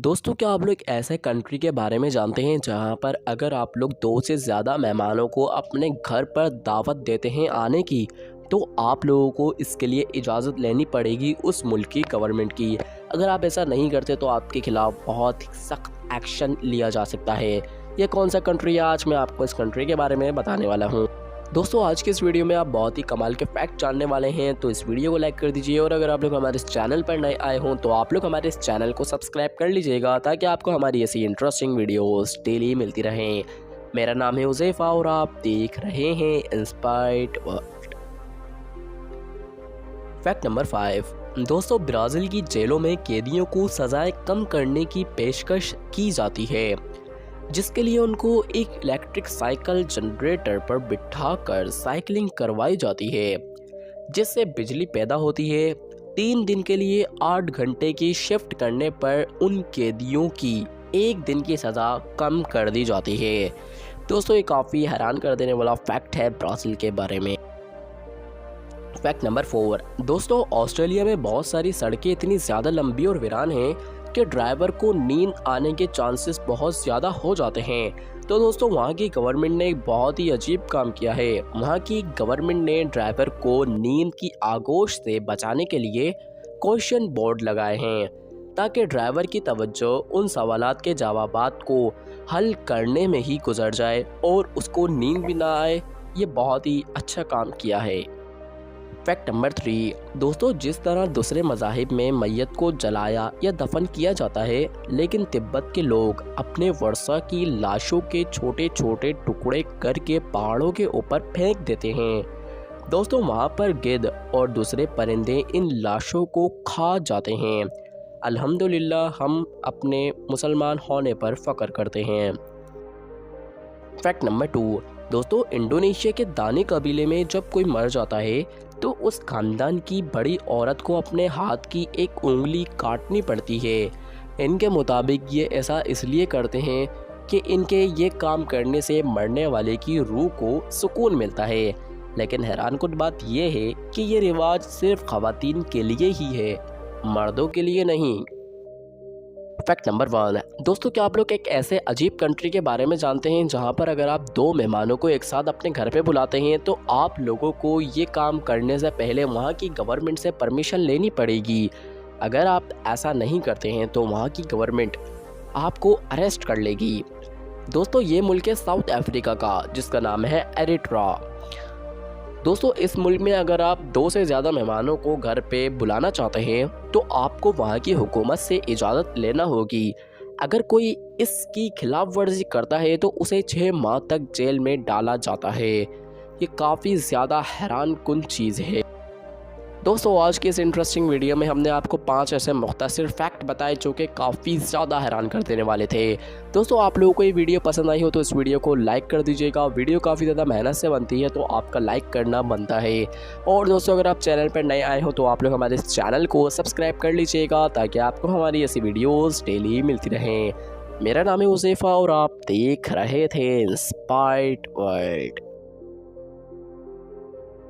दोस्तों, क्या आप लोग ऐसे कंट्री के बारे में जानते हैं जहां पर अगर आप लोग 2 से ज़्यादा मेहमानों को अपने घर पर दावत देते हैं आने की, तो आप लोगों को इसके लिए इजाज़त लेनी पड़ेगी उस मुल्क की गवर्नमेंट की। अगर आप ऐसा नहीं करते तो आपके खिलाफ़ बहुत सख्त एक्शन लिया जा सकता है। ये कौन सा कंट्री है, आज मैं आपको इस कंट्री के बारे में बताने वाला हूँ। दोस्तों, आज के इस वीडियो में आप बहुत ही कमाल के फैक्ट जानने वाले हैं, तो इस वीडियो को लाइक कर दीजिए। और अगर आप लोग हमारे इस चैनल पर नए आए हों तो आप लोग हमारे इस चैनल को सब्सक्राइब कर लीजिएगा, ताकि आपको हमारी ऐसी इंटरेस्टिंग वीडियोस डेली मिलती रहें। मेरा नाम है हुज़ैफ़ा और आप देख रहे हैं इंस्पायर्ड वर्ल्ड। Fact number 5। दोस्तों, ब्राज़ील की जेलों में कैदियों को सज़ाएं कम करने की पेशकश की जाती है, जिसके लिए उनको एक इलेक्ट्रिक साइकिल जनरेटर पर बिठाकर साइकिलिंग करवाई जाती है, जिससे बिजली पैदा होती है। 3 दिन के लिए 8 घंटे की शिफ्ट करने पर उन कैदियों की 1 दिन की सज़ा कम कर दी जाती है। दोस्तों, ये काफ़ी हैरान कर देने वाला फैक्ट है ब्राज़ील के बारे में। Fact number 4। दोस्तों, ऑस्ट्रेलिया में बहुत सारी सड़कें इतनी ज़्यादा लंबी और वीरान हैं कि ड्राइवर को नींद आने के चांसेस बहुत ज़्यादा हो जाते हैं। तो दोस्तों, वहाँ की गवर्नमेंट ने एक बहुत ही अजीब काम किया है। वहाँ की गवर्नमेंट ने ड्राइवर को नींद की आगोश से बचाने के लिए क्वेश्चन बोर्ड लगाए हैं, ताकि ड्राइवर की तवज्जो उन सवालात के जवाबात को हल करने में ही गुजर जाए और उसको नींद भी ना आए। ये बहुत ही अच्छा काम किया है। Fact number 3। दोस्तों, जिस तरह दूसरे मज़ाहिब में मैयत को जलाया या दफन किया जाता है, लेकिन तिब्बत के लोग अपने वर्षा की लाशों के छोटे छोटे टुकड़े करके पहाड़ों के ऊपर फेंक देते हैं। दोस्तों, वहाँ पर गिद्ध और दूसरे परिंदे इन लाशों को खा जाते हैं। अल्हम्दुलिल्लाह, हम अपने मुसलमान होने पर फ़ख्र करते हैं। Fact number 2। दोस्तों, इंडोनेशिया के दानी कबीले में जब कोई मर जाता है तो उस खानदान की बड़ी औरत को अपने हाथ की एक उंगली काटनी पड़ती है। इनके मुताबिक ये ऐसा इसलिए करते हैं कि इनके ये काम करने से मरने वाले की रूह को सुकून मिलता है। लेकिन हैरानकुन बात यह है कि ये रिवाज सिर्फ ख़वातीन के लिए ही है, मर्दों के लिए नहीं। Fact number 1। दोस्तों, क्या आप लोग एक ऐसे अजीब कंट्री के बारे में जानते हैं जहां पर अगर आप 2 मेहमानों को एक साथ अपने घर पे बुलाते हैं तो आप लोगों को ये काम करने से पहले वहां की गवर्नमेंट से परमिशन लेनी पड़ेगी। अगर आप ऐसा नहीं करते हैं तो वहां की गवर्नमेंट आपको अरेस्ट कर लेगी। दोस्तों, ये मुल्क है साउथ अफ्रीका का, जिसका नाम है एरिट्रा। दोस्तों, इस मुल्क में अगर आप 2 से ज़्यादा मेहमानों को घर पे बुलाना चाहते हैं तो आपको वहाँ की हुकूमत से इजाज़त लेना होगी। अगर कोई इसकी खिलाफ वर्जी करता है तो उसे 6 माह तक जेल में डाला जाता है। ये काफ़ी ज़्यादा हैरानकुन चीज़ है। दोस्तों, आज की इस इंटरेस्टिंग वीडियो में हमने आपको 5 ऐसे मुख्तसर फैक्ट बताए जो कि काफ़ी ज़्यादा हैरान कर देने वाले थे। दोस्तों, आप लोगों को ये वीडियो पसंद आई हो तो इस वीडियो को लाइक कर दीजिएगा। वीडियो काफ़ी ज़्यादा मेहनत से बनती है तो आपका लाइक करना बनता है। और दोस्तों, अगर आप चैनल पर नए आए हो तो आप लोग हमारे इस चैनल को सब्सक्राइब कर लीजिएगा, ताकि आपको हमारी ऐसी वीडियोज़ डेली मिलती रहें। मेरा नाम है हुज़ैफ़ा और आप देख रहे थे इंस्पायर्ड वर्ल्ड।